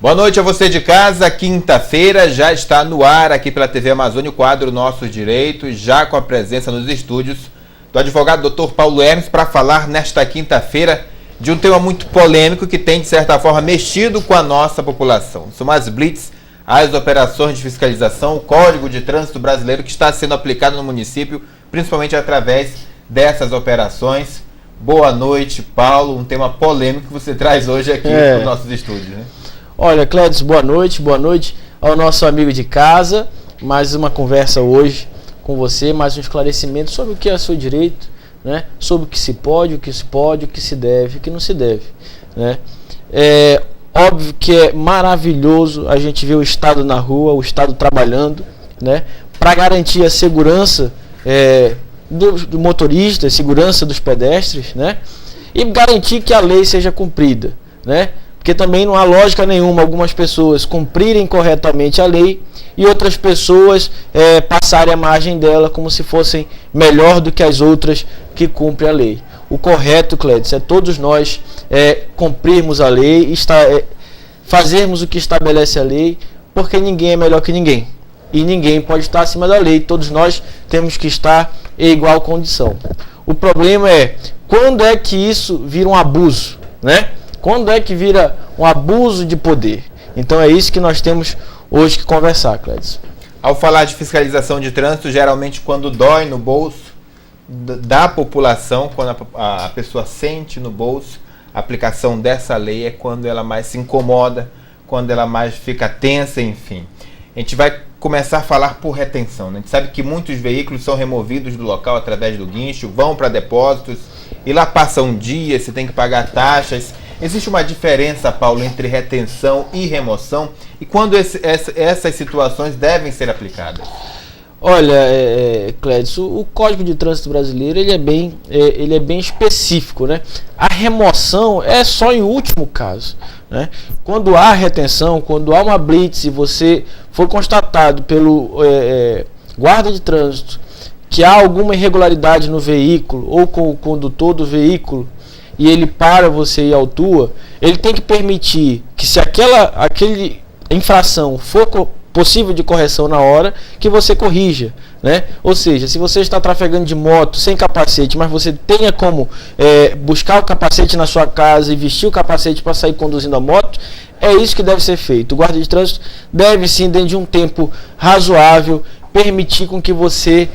Boa noite a você de casa. Quinta-feira já está no ar aqui pela TV Amazônia o quadro Nossos Direitos, já com a presença nos estúdios do advogado Dr. Paulo Hermes para falar nesta quinta-feira de um tema muito polêmico que tem, de certa forma, mexido com a nossa população. São as blitz, as operações de fiscalização, o Código de Trânsito Brasileiro que está sendo aplicado no município, principalmente através dessas operações. Boa noite, Paulo. Um tema polêmico que você traz hoje aqui nos nossos estúdios, né? Olha, Clédio, boa noite ao nosso amigo de casa. Mais uma conversa hoje com você, mais um esclarecimento sobre o que é seu direito, né? Sobre o que se pode, o que se deve, o que não se deve, né? É óbvio que é maravilhoso a gente ver o Estado na rua, o Estado trabalhando, né? Para garantir a segurança do motorista, a segurança dos pedestres, né? E garantir que a lei seja cumprida, né? Porque também não há lógica nenhuma algumas pessoas cumprirem corretamente a lei e outras pessoas passarem a margem dela como se fossem melhor do que as outras que cumprem a lei. O correto, Clédio, é todos nós cumprirmos a lei, fazermos o que estabelece a lei, porque ninguém é melhor que ninguém. E ninguém pode estar acima da lei, todos nós temos que estar em igual condição. O problema é quando é que isso vira um abuso, né? Quando é que vira um abuso de poder? Então é isso que nós temos hoje que conversar, Clédio. Ao falar de fiscalização de trânsito, geralmente quando dói no bolso da população, quando a pessoa sente no bolso, a aplicação dessa lei é quando ela mais se incomoda, quando ela mais fica tensa, enfim. A gente vai começar a falar por retenção, né? A gente sabe que muitos veículos são removidos do local através do guincho, vão para depósitos e lá passa um dia, você tem que pagar taxas. Existe uma diferença, Paulo, entre retenção e remoção? E quando essas situações devem ser aplicadas? Olha, Clédio, o Código de Trânsito Brasileiro ele é bem específico, né? A remoção é só em último caso, né? Quando há retenção, quando há uma blitz e você for constatado pelo guarda de trânsito que há alguma irregularidade no veículo ou com o condutor do veículo, e ele para você e autua, ele tem que permitir que se aquele infração for possível de correção na hora, que você corrija, né? Ou seja, se você está trafegando de moto sem capacete, mas você tenha como buscar o capacete na sua casa e vestir o capacete para sair conduzindo a moto, é isso que deve ser feito. O guarda de trânsito deve sim, dentro de um tempo razoável, permitir com que você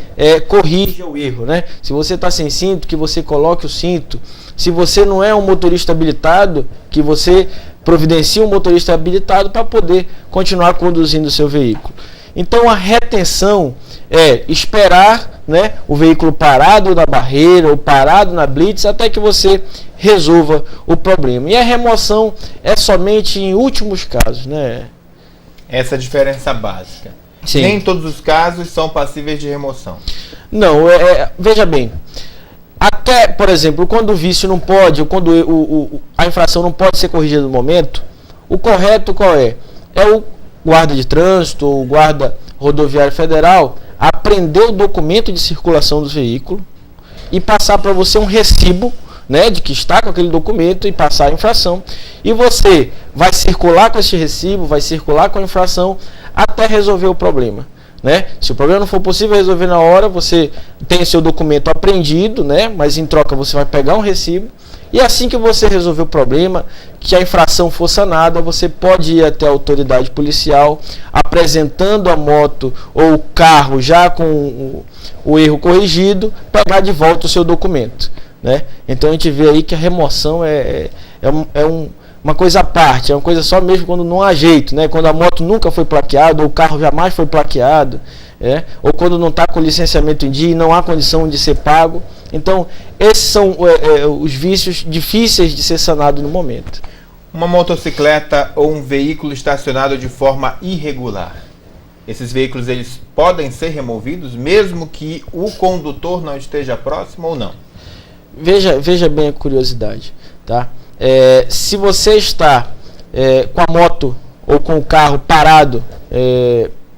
corrija o erro, né? Se você está sem cinto, que você coloque o cinto. Se você não é um motorista habilitado, que você providencie um motorista habilitado para poder continuar conduzindo o seu veículo. Então a retenção é esperar, né, o veículo parado na barreira ou parado na blitz até que você resolva o problema. E a remoção é somente em últimos casos, né? Essa é a diferença básica. Sim. Nem todos os casos são passíveis de remoção. Não, veja bem. Até, por exemplo, quando o vício não pode, ou quando a infração não pode ser corrigida no momento, o correto qual é? É o guarda de trânsito ou o guarda rodoviário federal apreender o documento de circulação do veículo e passar para você um recibo, né, de que está com aquele documento e passar a infração. E você vai circular com esse recibo, vai circular com a infração até resolver o problema. Né? Se o problema não for possível resolver na hora, você tem seu documento apreendido, né? Mas em troca você vai pegar um recibo. E assim que você resolver o problema, que a infração for sanada, você pode ir até a autoridade policial, apresentando a moto ou o carro já com o erro corrigido, pegar de volta o seu documento, né? Então a gente vê aí que a remoção uma coisa à parte, é uma coisa só mesmo quando não há jeito, né? Quando a moto nunca foi plaqueada, ou o carro jamais foi plaqueado, ou quando não está com licenciamento em dia e não há condição de ser pago. Então, esses são os vícios difíceis de ser sanado no momento. Uma motocicleta ou um veículo estacionado de forma irregular. Esses veículos eles podem ser removidos mesmo que o condutor não esteja próximo ou não? Veja bem a curiosidade, tá? Se você está com a moto ou com o carro parado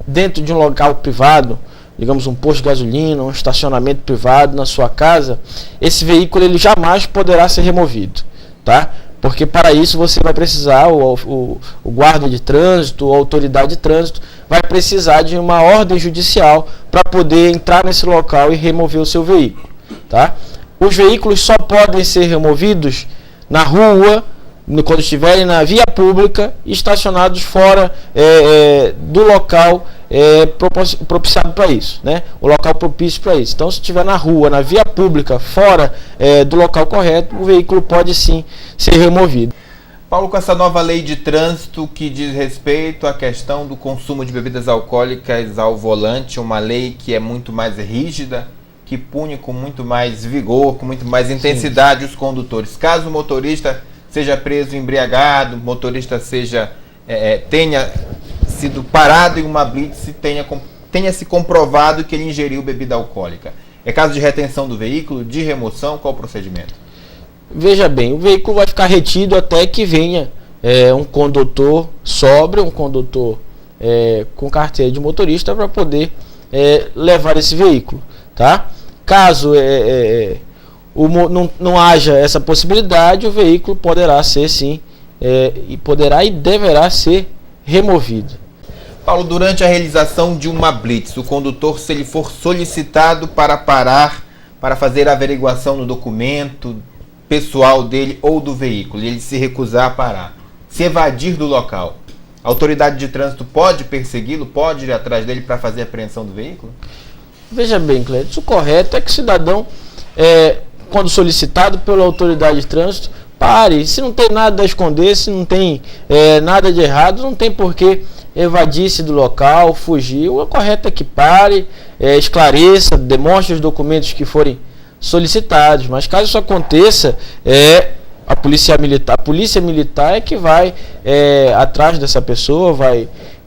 dentro de um local privado, digamos um posto de gasolina, um estacionamento privado na sua casa, esse veículo ele jamais poderá ser removido, tá? Porque para isso você vai precisar, o guarda de trânsito, a autoridade de trânsito, vai precisar de uma ordem judicial para poder entrar nesse local e remover o seu veículo. Tá? Os veículos só podem ser removidos na rua, quando estiverem na via pública, estacionados fora do local propiciado para isso, né? O local propício para isso. Então, se estiver na rua, na via pública, fora do local correto, o veículo pode sim ser removido. Paulo, com essa nova lei de trânsito que diz respeito à questão do consumo de bebidas alcoólicas ao volante, uma lei que é muito mais rígida, que pune com muito mais vigor, com muito mais intensidade os condutores. Caso o motorista seja preso embriagado, o motorista tenha sido parado em uma blitz e tenha se comprovado que ele ingeriu bebida alcoólica. É caso de retenção do veículo, de remoção, qual o procedimento? Veja bem, o veículo vai ficar retido até que venha um condutor sóbrio, um condutor com carteira de motorista para poder levar esse veículo. Tá? Caso não haja essa possibilidade, o veículo poderá ser sim, poderá e deverá ser removido. Paulo, durante a realização de uma blitz, o condutor, se ele for solicitado para parar, para fazer a averiguação no documento pessoal dele ou do veículo, e ele se recusar a parar, se evadir do local, a autoridade de trânsito pode persegui-lo, pode ir atrás dele para fazer a apreensão do veículo? Veja bem, Cleiton, o correto é que o cidadão, quando solicitado pela autoridade de trânsito, pare. Se não tem nada a esconder, se não tem nada de errado, não tem por que evadir-se do local, fugir. O correto é que pare, esclareça, demonstre os documentos que forem solicitados. Mas caso isso aconteça, a polícia militar é que vai atrás dessa pessoa,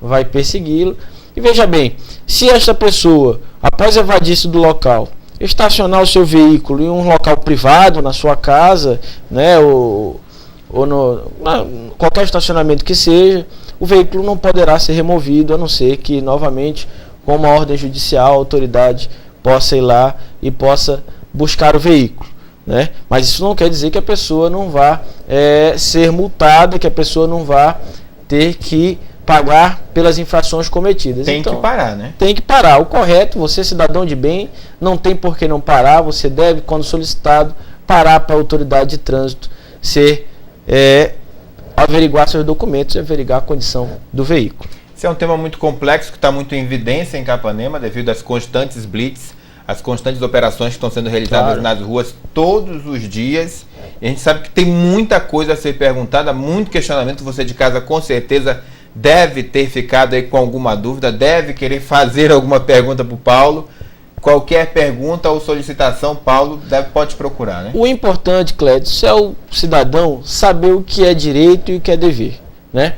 vai persegui-lo. E veja bem, se esta pessoa, após evadir-se do local, estacionar o seu veículo em um local privado, na sua casa, né, ou qualquer estacionamento que seja, o veículo não poderá ser removido, a não ser que, novamente, com uma ordem judicial, a autoridade possa ir lá e possa buscar o veículo. Né? Mas isso não quer dizer que a pessoa não vá ser multada, que a pessoa não vá ter que pagar pelas infrações cometidas. Tem que parar, né? Tem que parar. O correto, você, cidadão de bem, não tem por que não parar. Você deve, quando solicitado, parar para a autoridade de trânsito averiguar seus documentos e averiguar a condição do veículo. Esse é um tema muito complexo que está muito em evidência em Capanema devido às constantes blitz, as constantes operações que estão sendo realizadas nas ruas todos os dias. E a gente sabe que tem muita coisa a ser perguntada, muito questionamento. Você de casa com certeza deve ter ficado aí com alguma dúvida, deve querer fazer alguma pergunta para o Paulo. Qualquer pergunta ou solicitação, Paulo pode procurar, né? O importante, Clédio, é o cidadão saber o que é direito e o que é dever, né?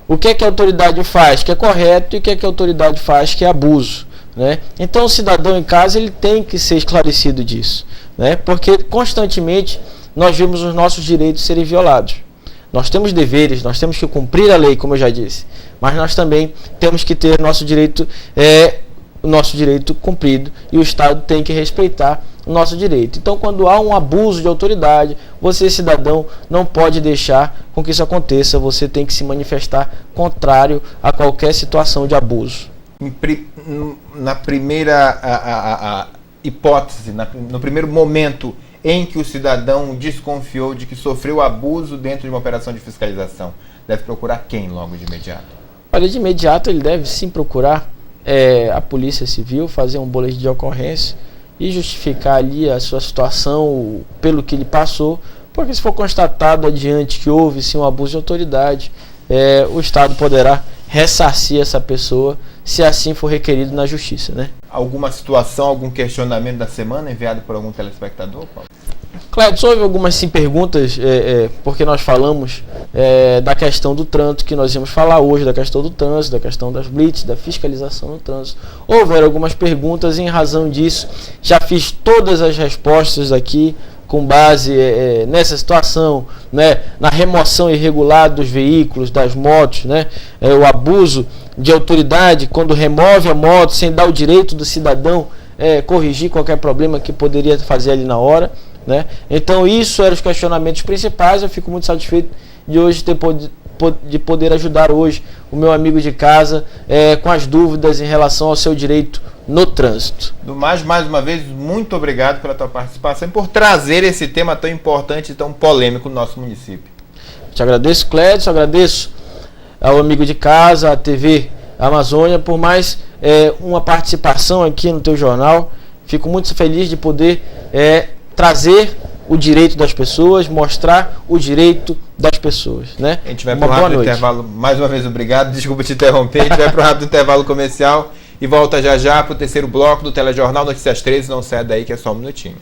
O que é que a autoridade faz que é correto e o que é que a autoridade faz que é abuso, né? Então o cidadão em casa ele tem que ser esclarecido disso, né? Porque constantemente nós vemos os nossos direitos serem violados. Nós temos deveres, nós temos que cumprir a lei, como eu já disse, mas nós também temos que ter nosso direito cumprido e o Estado tem que respeitar o nosso direito. Então, quando há um abuso de autoridade, você, cidadão, não pode deixar com que isso aconteça. Você tem que se manifestar contrário a qualquer situação de abuso. Na primeira hipótese, no primeiro momento em que o cidadão desconfiou de que sofreu abuso dentro de uma operação de fiscalização, deve procurar quem logo de imediato? Olha, de imediato ele deve sim procurar a Polícia Civil, fazer um boletim de ocorrência e justificar ali a sua situação pelo que ele passou, porque se for constatado adiante que houve sim um abuso de autoridade, o Estado poderá ressarcir essa pessoa se assim for requerido na Justiça, né? Alguma situação, algum questionamento da semana enviado por algum telespectador, Paulo? Clédio, houve algumas sim perguntas, porque nós falamos da questão do trânsito, que nós íamos falar hoje, da questão do trânsito, da questão das blitz, da fiscalização no trânsito. Houveram algumas perguntas, em razão disso, já fiz todas as respostas aqui, com base nessa situação, né, na remoção irregular dos veículos, das motos, né, o abuso de autoridade, quando remove a moto sem dar o direito do cidadão corrigir qualquer problema que poderia fazer ali na hora. né? Então isso eram os questionamentos principais. Eu fico muito satisfeito de hoje de poder ajudar hoje o meu amigo de casa com as dúvidas em relação ao seu direito no trânsito. Mais uma vez, muito obrigado pela tua participação e por trazer esse tema tão importante e tão polêmico no nosso município. Te agradeço, Clédio, agradeço ao amigo de casa, à TV Amazônia, por mais uma participação aqui no teu jornal. Fico muito feliz de poder trazer o direito das pessoas, mostrar o direito das pessoas, né? A gente vai para um rápido intervalo. Mais uma vez, obrigado. Desculpa te interromper. A gente vai para um rápido intervalo comercial e volta já para o terceiro bloco do Telejornal Notícias 13. Não sai daí que é só um minutinho.